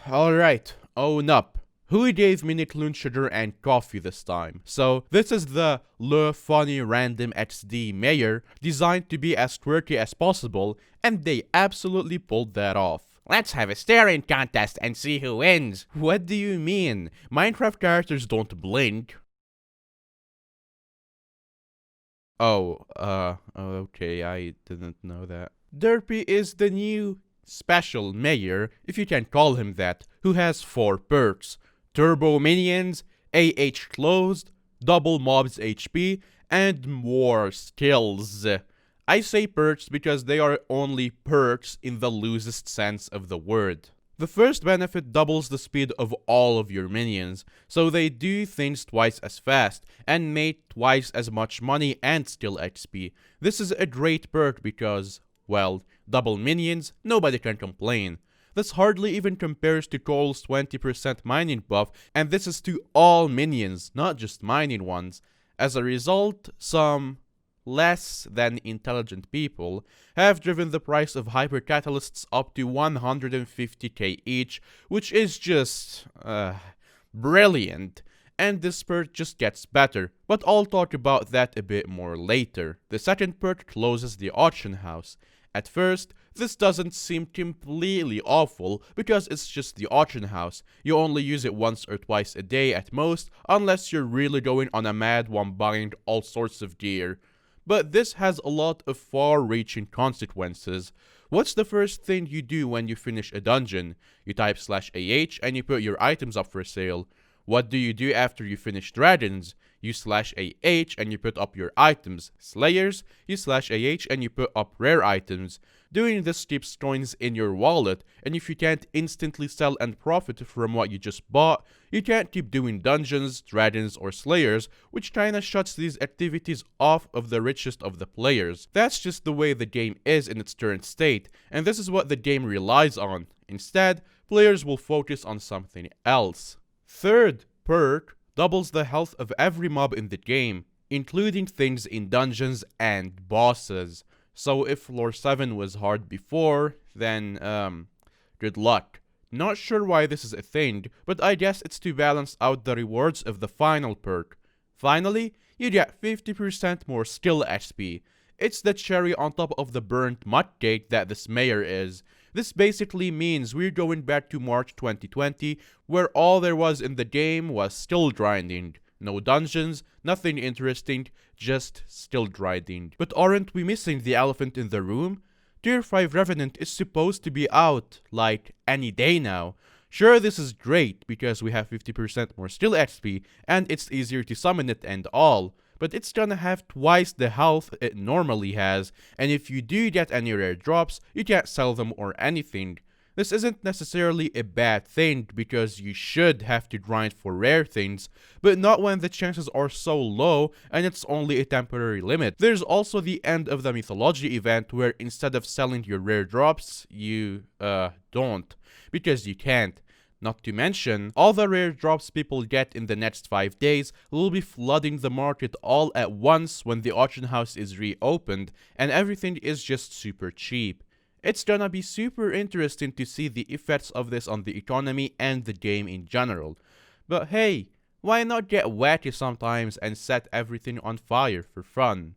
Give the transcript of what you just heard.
Alright, own up. Who gave me Nickeloon sugar and coffee this time? So, this is the Le Funny Random XD Mayor, designed to be as quirky as possible, and they absolutely pulled that off. Let's have a staring contest and see who wins. What do you mean? Minecraft characters don't blink. Okay, I didn't know that. Derpy is the new special mayor, if you can call him that, who has 4 perks. Turbo minions, AH closed, double mobs HP, and more skills. I say perks because they are only perks in the loosest sense of the word. The first benefit doubles the speed of all of your minions, so they do things twice as fast, and make twice as much money and still XP. This is a great perk because, well, double minions, nobody can complain. This hardly even compares to Cole's 20% mining buff, and this is to all minions, not just mining ones. As a result, some less than intelligent people have driven the price of hypercatalysts up to 150k each, which is just brilliant. And this perk just gets better, but I'll talk about that a bit more later. The second perk closes the auction house. At first, this doesn't seem completely awful because it's just the auction house. You only use it once or twice a day at most, unless you're really going on a mad one buying all sorts of gear. But this has a lot of far-reaching consequences. What's the first thing you do when you finish a dungeon? You type /AH and you put your items up for sale. What do you do after you finish dragons? You /AH and you put up your items. Slayers, you /AH and you put up rare items. Doing this keeps coins in your wallet, and if you can't instantly sell and profit from what you just bought, you can't keep doing dungeons, dragons, or slayers, which kinda shuts these activities off of the richest of the players. That's just the way the game is in its current state, and this is what the game relies on. Instead, players will focus on something else. Third perk doubles the health of every mob in the game, including things in dungeons and bosses. So if floor 7 was hard before, then, good luck. Not sure why this is a thing, but I guess it's to balance out the rewards of the final perk. Finally, you get 50% more skill XP. It's the cherry on top of the burnt mud cake that this mayor is. This basically means we're going back to March 2020, where all there was in the game was still grinding. No dungeons, nothing interesting, just still grinding. But aren't we missing the elephant in the room? Tier 5 Revenant is supposed to be out, like, any day now. Sure, this is great, because we have 50% more skill XP, and it's easier to summon it and all. But it's gonna have twice the health it normally has, and if you do get any rare drops, you can't sell them or anything. This isn't necessarily a bad thing because you should have to grind for rare things, but not when the chances are so low and it's only a temporary limit. There's also the end of the mythology event where instead of selling your rare drops, you don't, because you can't. Not to mention, all the rare drops people get in the next 5 days will be flooding the market all at once when the auction house is reopened, and everything is just super cheap. It's gonna be super interesting to see the effects of this on the economy and the game in general. But hey, why not get wacky sometimes and set everything on fire for fun?